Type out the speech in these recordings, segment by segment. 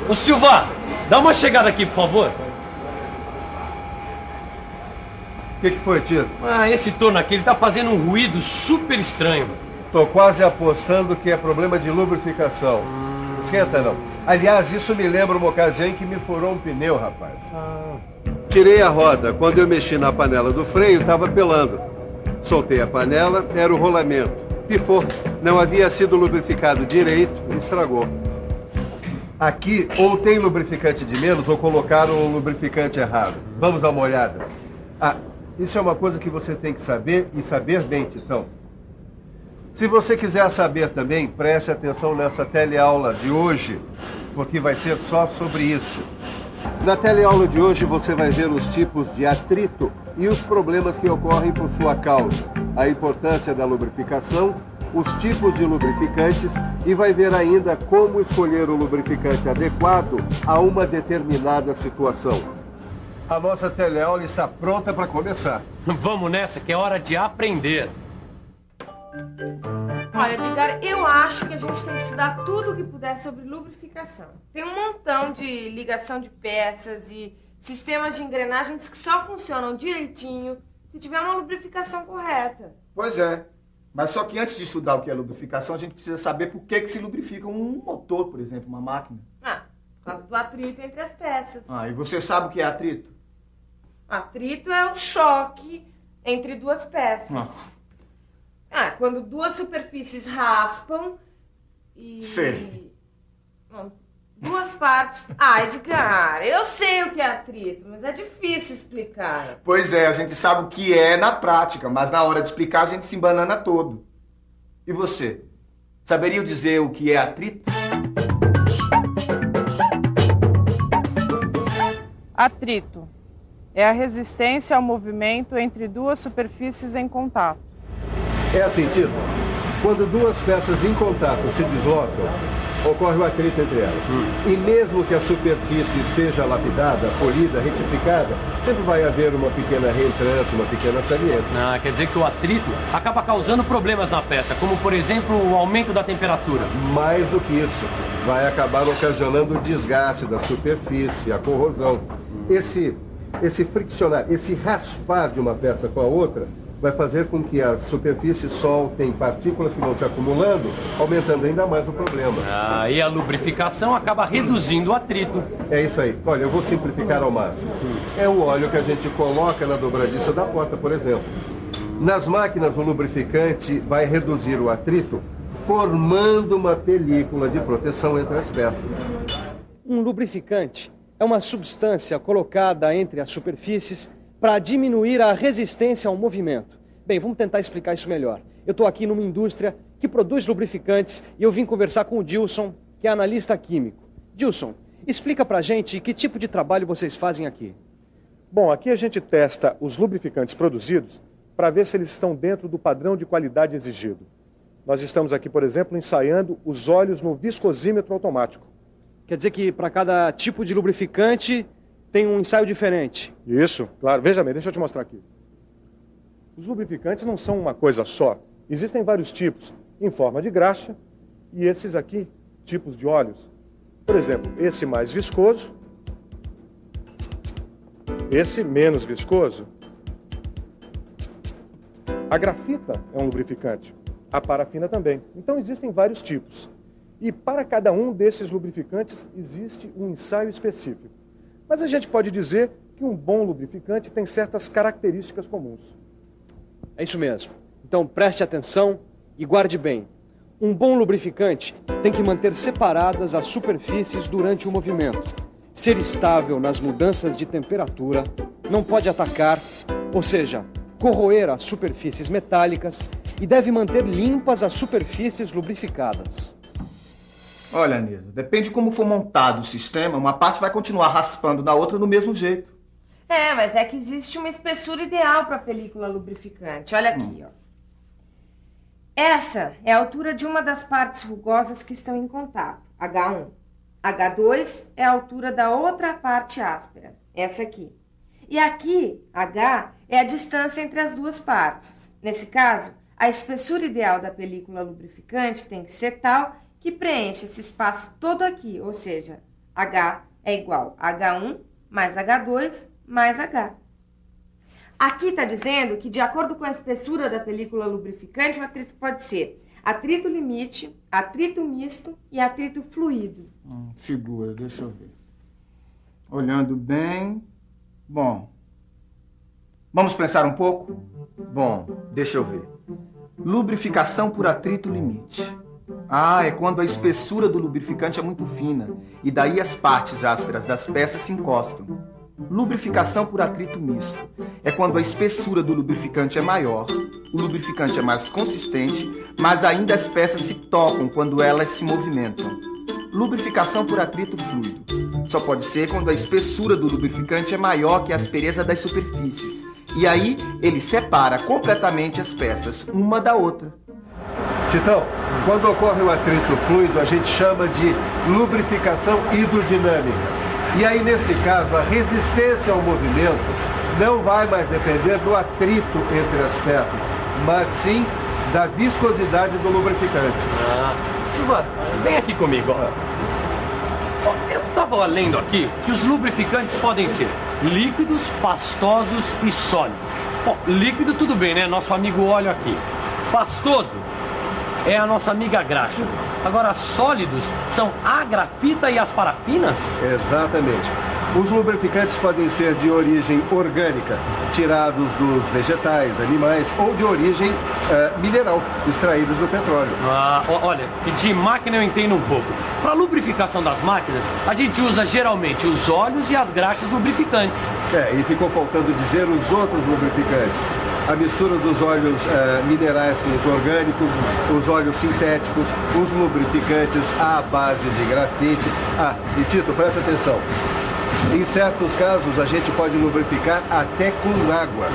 Ô Silva, dá uma chegada aqui, por favor. O que foi, Tito? Esse torno aqui, ele tá fazendo um ruído super estranho. Tô quase apostando que é problema de lubrificação. Esquenta não. Aliás, isso me lembra uma ocasião em que me furou um pneu, rapaz. Tirei a roda. Quando eu mexi na panela do freio, estava pelando. Soltei a panela, era o rolamento. Pifou. Não havia sido lubrificado direito e estragou. Aqui, ou tem lubrificante de menos, ou colocaram o lubrificante errado. Vamos dar uma olhada. Isso é uma coisa que você tem que saber e saber bem, Titão. Se você quiser saber também, preste atenção nessa teleaula de hoje, porque vai ser só sobre isso. Na teleaula de hoje você vai ver os tipos de atrito e os problemas que ocorrem por sua causa, a importância da lubrificação, os tipos de lubrificantes e vai ver ainda como escolher o lubrificante adequado a uma determinada situação. A nossa teleaula está pronta para começar. Vamos nessa, que é hora de aprender. Olha, Edgar, eu acho que a gente tem que estudar tudo o que puder sobre lubrificação. Tem um montão de ligação de peças e sistemas de engrenagens que só funcionam direitinho se tiver uma lubrificação correta. Pois é. Mas só que antes de estudar o que é lubrificação, a gente precisa saber por que se lubrifica um motor, por exemplo, uma máquina. Por causa do atrito entre as peças. E você sabe o que é atrito? Atrito é o choque entre duas peças. Quando duas superfícies raspam e... Sei. Duas partes... Edgar, eu sei o que é atrito, mas é difícil explicar. Pois é, a gente sabe o que é na prática, mas na hora de explicar a gente se embanana todo. E você? Saberia dizer o que é atrito? Atrito é a resistência ao movimento entre duas superfícies em contato. É assim, Tito. Quando duas peças em contato se deslocam, ocorre o atrito entre elas. E mesmo que a superfície esteja lapidada, polida, retificada, sempre vai haver uma pequena reentrância, uma pequena saliência. Quer dizer que o atrito acaba causando problemas na peça, como, por exemplo, o aumento da temperatura. Mais do que isso, vai acabar ocasionando o desgaste da superfície, a corrosão. Esse friccionar, esse raspar de uma peça com a outra, vai fazer com que as superfícies soltem partículas que vão se acumulando, aumentando ainda mais o problema. E a lubrificação acaba reduzindo o atrito. É isso aí. Olha, eu vou simplificar ao máximo. É o óleo que a gente coloca na dobradiça da porta, por exemplo. Nas máquinas, o lubrificante vai reduzir o atrito, formando uma película de proteção entre as peças. Um lubrificante é uma substância colocada entre as superfícies para diminuir a resistência ao movimento. Bem, vamos tentar explicar isso melhor. Eu estou aqui numa indústria que produz lubrificantes e eu vim conversar com o Dilson, que é analista químico. Dilson, explica pra gente que tipo de trabalho vocês fazem aqui. Bom, aqui a gente testa os lubrificantes produzidos para ver se eles estão dentro do padrão de qualidade exigido. Nós estamos aqui, por exemplo, ensaiando os óleos no viscosímetro automático. Quer dizer que para cada tipo de lubrificante tem um ensaio diferente. Isso, claro. Veja bem, deixa eu te mostrar aqui. Os lubrificantes não são uma coisa só. Existem vários tipos, em forma de graxa, e esses aqui, tipos de óleos. Por exemplo, esse mais viscoso, esse menos viscoso. A grafita é um lubrificante, a parafina também. Então existem vários tipos. E para cada um desses lubrificantes existe um ensaio específico. Mas a gente pode dizer que um bom lubrificante tem certas características comuns. É isso mesmo. Então preste atenção e guarde bem. Um bom lubrificante tem que manter separadas as superfícies durante o movimento, ser estável nas mudanças de temperatura, não pode atacar, ou seja, corroer as superfícies metálicas e deve manter limpas as superfícies lubrificadas. Olha, Nilo, depende de como for montado o sistema, uma parte vai continuar raspando na outra do mesmo jeito. Mas é que existe uma espessura ideal para a película lubrificante. Olha aqui, ó. Essa é a altura de uma das partes rugosas que estão em contato, H1. H2 é a altura da outra parte áspera, essa aqui. E aqui, H, é a distância entre as duas partes. Nesse caso, a espessura ideal da película lubrificante tem que ser tal que preencha esse espaço todo aqui, ou seja, H é igual a H1 mais H2 mais H. Aqui está dizendo que, de acordo com a espessura da película lubrificante, o atrito pode ser atrito limite, atrito misto e atrito fluido. Segura, deixa eu ver. Olhando bem... Bom. Vamos pensar um pouco? Bom, deixa eu ver. Lubrificação por atrito limite. Ah, é quando a espessura do lubrificante é muito fina e daí as partes ásperas das peças se encostam. Lubrificação por atrito misto é quando a espessura do lubrificante é maior, o lubrificante é mais consistente, mas ainda as peças se tocam quando elas se movimentam. Lubrificação por atrito fluido só pode ser quando a espessura do lubrificante é maior que a aspereza das superfícies. E aí ele separa completamente as peças, uma da outra. Titão, quando ocorre o atrito fluido, a gente chama de lubrificação hidrodinâmica. E aí, nesse caso, a resistência ao movimento não vai mais depender do atrito entre as peças, mas sim da viscosidade do lubrificante. Silva, vem aqui comigo. Eu estava lendo aqui que os lubrificantes podem ser líquidos, pastosos e sólidos. Bom, líquido tudo bem, né? Nosso amigo óleo aqui. Pastoso é a nossa amiga graxa. Agora, sólidos são a grafita e as parafinas? Exatamente. Os lubrificantes podem ser de origem orgânica, tirados dos vegetais, animais, ou de origem mineral, extraídos do petróleo. Olha, de máquina eu entendo um pouco. Para lubrificação das máquinas, a gente usa geralmente os óleos e as graxas lubrificantes. E ficou faltando dizer os outros lubrificantes. A mistura dos óleos minerais com os orgânicos, os óleos sintéticos, os lubrificantes à base de grafite. E Tito, presta atenção. Em certos casos, a gente pode lubrificar até com água.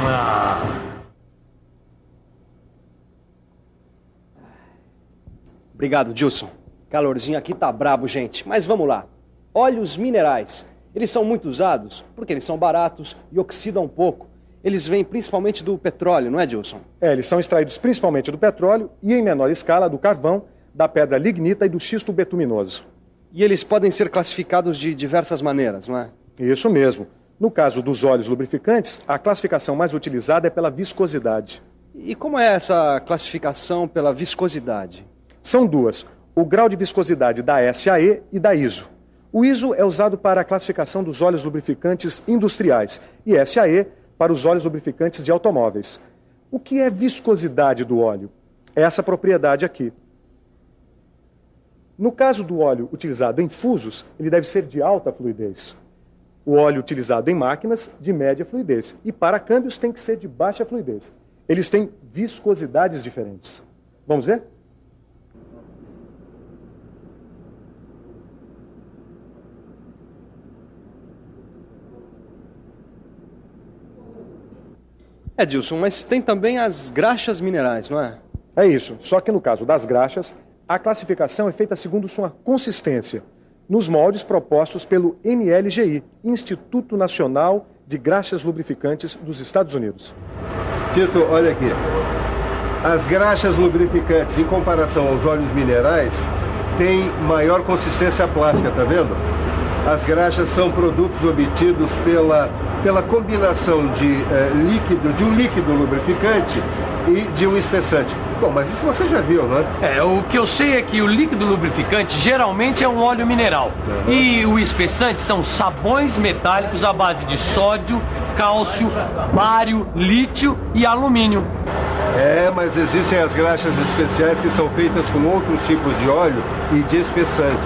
Obrigado, Gilson. Calorzinho aqui tá brabo, gente. Mas vamos lá. Óleos minerais. Eles são muito usados porque eles são baratos e oxidam pouco. Eles vêm principalmente do petróleo, não é, Gilson? Eles são extraídos principalmente do petróleo e, em menor escala, do carvão, da pedra lignita e do xisto betuminoso. E eles podem ser classificados de diversas maneiras, não é? Isso mesmo. No caso dos óleos lubrificantes, a classificação mais utilizada é pela viscosidade. E como é essa classificação pela viscosidade? São duas: o grau de viscosidade da SAE e da ISO. O ISO é usado para a classificação dos óleos lubrificantes industriais e SAE para os óleos lubrificantes de automóveis. O que é viscosidade do óleo? É essa propriedade aqui. No caso do óleo utilizado em fusos, ele deve ser de alta fluidez. O óleo utilizado em máquinas, de média fluidez. E para câmbios tem que ser de baixa fluidez. Eles têm viscosidades diferentes. Vamos ver? Gilson, mas tem também as graxas minerais, não é? É isso. Só que no caso das graxas, a classificação é feita segundo sua consistência, nos moldes propostos pelo NLGI, Instituto Nacional de Graxas Lubrificantes dos Estados Unidos. Tito, olha aqui. As graxas lubrificantes, em comparação aos óleos minerais, têm maior consistência plástica, tá vendo? As graxas são produtos obtidos pela combinação de um líquido lubrificante e de um espessante. Bom, mas isso você já viu, não é? O que eu sei é que o líquido lubrificante geralmente é um óleo mineral. Uhum. E o espessante são sabões metálicos à base de sódio, cálcio, bário, lítio e alumínio. Mas existem as graxas especiais que são feitas com outros tipos de óleo e de espessante.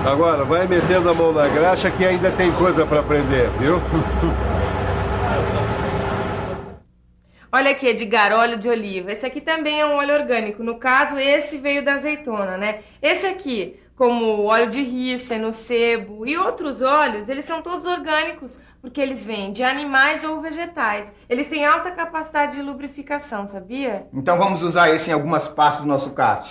Agora, vai metendo a mão na graxa que ainda tem coisa para aprender, viu? Olha aqui, Edgar, óleo de oliva. Esse aqui também é um óleo orgânico. No caso, esse veio da azeitona, né? Esse aqui, como o óleo de rícino, sebo e outros óleos, eles são todos orgânicos, porque eles vêm de animais ou vegetais. Eles têm alta capacidade de lubrificação, sabia? Então vamos usar esse em algumas partes do nosso kart.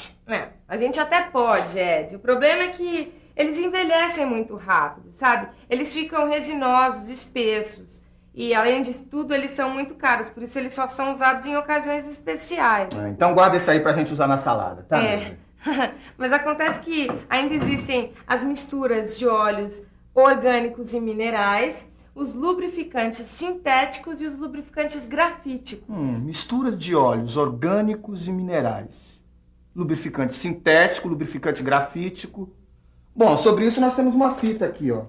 A gente até pode, Ed. O problema é que eles envelhecem muito rápido, sabe? Eles ficam resinosos, espessos. E, além de tudo, eles são muito caros. Por isso, eles só são usados em ocasiões especiais. Então, guarda esse aí pra gente usar na salada, tá? Mas acontece que ainda existem as misturas de óleos orgânicos e minerais, os lubrificantes sintéticos e os lubrificantes grafíticos. Mistura de óleos orgânicos e minerais. Lubrificante sintético, lubrificante grafítico. Bom, sobre isso nós temos uma fita aqui, ó.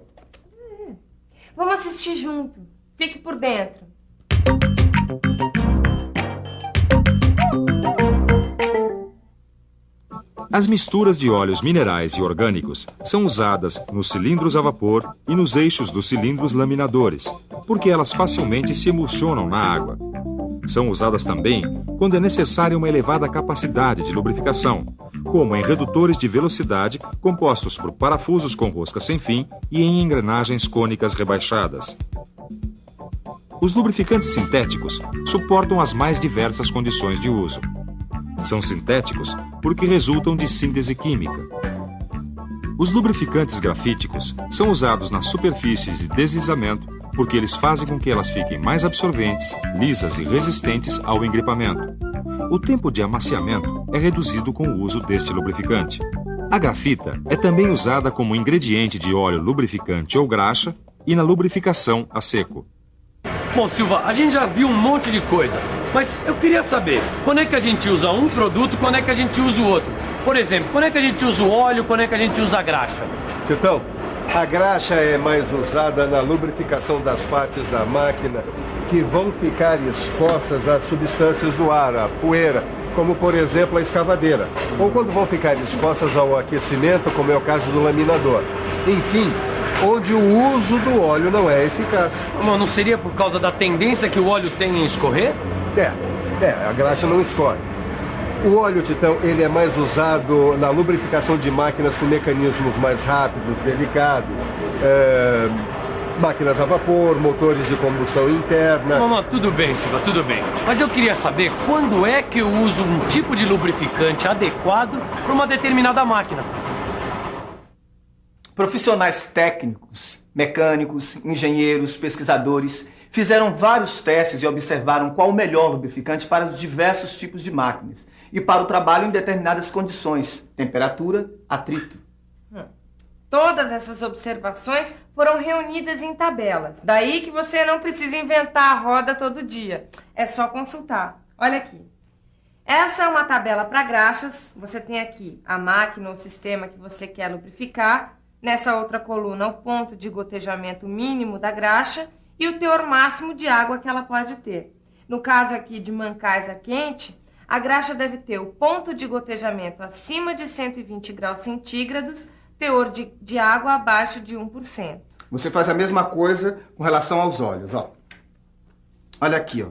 Vamos assistir junto. Fique por dentro. As misturas de óleos minerais e orgânicos são usadas nos cilindros a vapor e nos eixos dos cilindros laminadores, porque elas facilmente se emulsionam na água. São usadas também quando é necessária uma elevada capacidade de lubrificação, como em redutores de velocidade compostos por parafusos com rosca sem fim e em engrenagens cônicas rebaixadas. Os lubrificantes sintéticos suportam as mais diversas condições de uso. São sintéticos porque resultam de síntese química. Os lubrificantes grafíticos são usados nas superfícies de deslizamento porque eles fazem com que elas fiquem mais absorventes, lisas e resistentes ao engripamento. O tempo de amaciamento é reduzido com o uso deste lubrificante. A grafita é também usada como ingrediente de óleo lubrificante ou graxa e na lubrificação a seco. Bom, Silva, a gente já viu um monte de coisa, mas eu queria saber, quando é que a gente usa um produto, quando é que a gente usa o outro? Por exemplo, quando é que a gente usa o óleo, quando é que a gente usa a graxa? Titão, a graxa é mais usada na lubrificação das partes da máquina que vão ficar expostas às substâncias do ar, a poeira, como por exemplo a escavadeira, ou quando vão ficar expostas ao aquecimento, como é o caso do laminador. Enfim, onde o uso do óleo não é eficaz. Mas não seria por causa da tendência que o óleo tem em escorrer? A graxa não escorre. O óleo, Titão, ele é mais usado na lubrificação de máquinas com mecanismos mais rápidos, delicados, máquinas a vapor, motores de combustão interna. Tudo bem, Silva, tudo bem. Mas eu queria saber quando é que eu uso um tipo de lubrificante adequado para uma determinada máquina. Profissionais técnicos, mecânicos, engenheiros, pesquisadores fizeram vários testes e observaram qual o melhor lubrificante para os diversos tipos de máquinas e para o trabalho em determinadas condições, temperatura, atrito. Todas essas observações foram reunidas em tabelas. Daí que você não precisa inventar a roda todo dia. É só consultar. Olha aqui. Essa é uma tabela para graxas. Você tem aqui a máquina ou sistema que você quer lubrificar. Nessa outra coluna, o ponto de gotejamento mínimo da graxa e o teor máximo de água que ela pode ter. No caso aqui de mancais a quente, a graxa deve ter o ponto de gotejamento acima de 120 graus centígrados, teor de água abaixo de 1%. Você faz a mesma coisa com relação aos óleos, ó. Olha aqui, ó.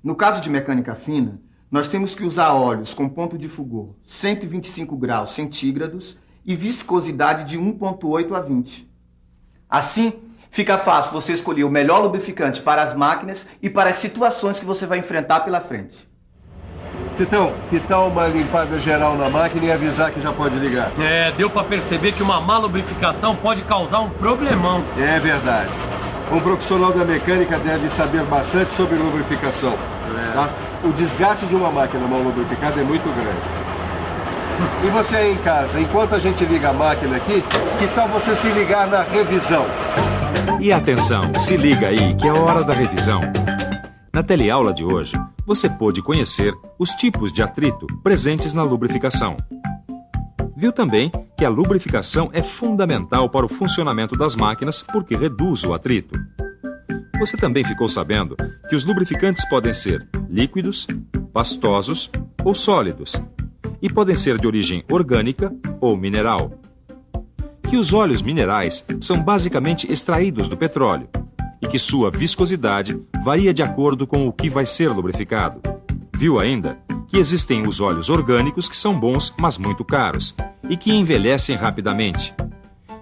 No caso de mecânica fina, nós temos que usar óleos com ponto de fulgor 125 graus centígrados e viscosidade de 1,8 a 20. Assim, fica fácil você escolher o melhor lubrificante para as máquinas e para as situações que você vai enfrentar pela frente. Titão, que tal uma limpada geral na máquina e avisar que já pode ligar? Deu para perceber que uma má lubrificação pode causar um problemão. É verdade. Um profissional da mecânica deve saber bastante sobre lubrificação. Tá? O desgaste de uma máquina mal lubrificada é muito grande. E você aí em casa, enquanto a gente liga a máquina aqui, que tal você se ligar na revisão? E atenção, se liga aí que é hora da revisão. Na teleaula de hoje, você pôde conhecer os tipos de atrito presentes na lubrificação. Viu também que a lubrificação é fundamental para o funcionamento das máquinas porque reduz o atrito. Você também ficou sabendo que os lubrificantes podem ser líquidos, pastosos ou sólidos e podem ser de origem orgânica ou mineral. Que os óleos minerais são basicamente extraídos do petróleo e que sua viscosidade varia de acordo com o que vai ser lubrificado. Viu ainda que existem os óleos orgânicos que são bons, mas muito caros, e que envelhecem rapidamente.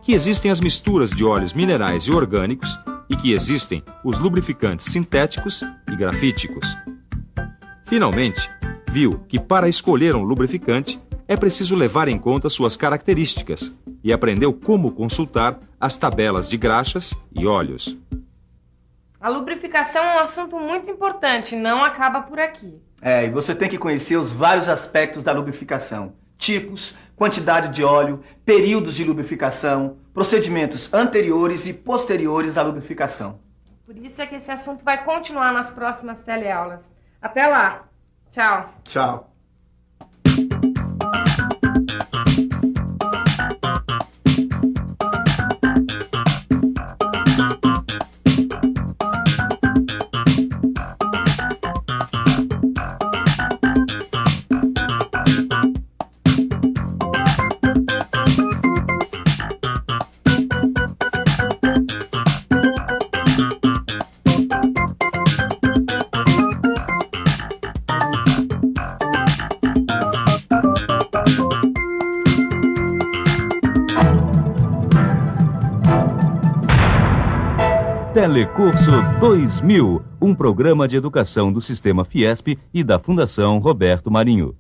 Que existem as misturas de óleos minerais e orgânicos e que existem os lubrificantes sintéticos e grafíticos. Finalmente, viu que para escolher um lubrificante é preciso levar em conta suas características e aprendeu como consultar as tabelas de graxas e óleos. A lubrificação é um assunto muito importante, não acaba por aqui. E você tem que conhecer os vários aspectos da lubrificação, tipos, quantidade de óleo, períodos de lubrificação, procedimentos anteriores e posteriores à lubrificação. Por isso é que esse assunto vai continuar nas próximas teleaulas. Até lá. Tchau. Tchau. Telecurso 2000, um programa de educação do Sistema Fiesp e da Fundação Roberto Marinho.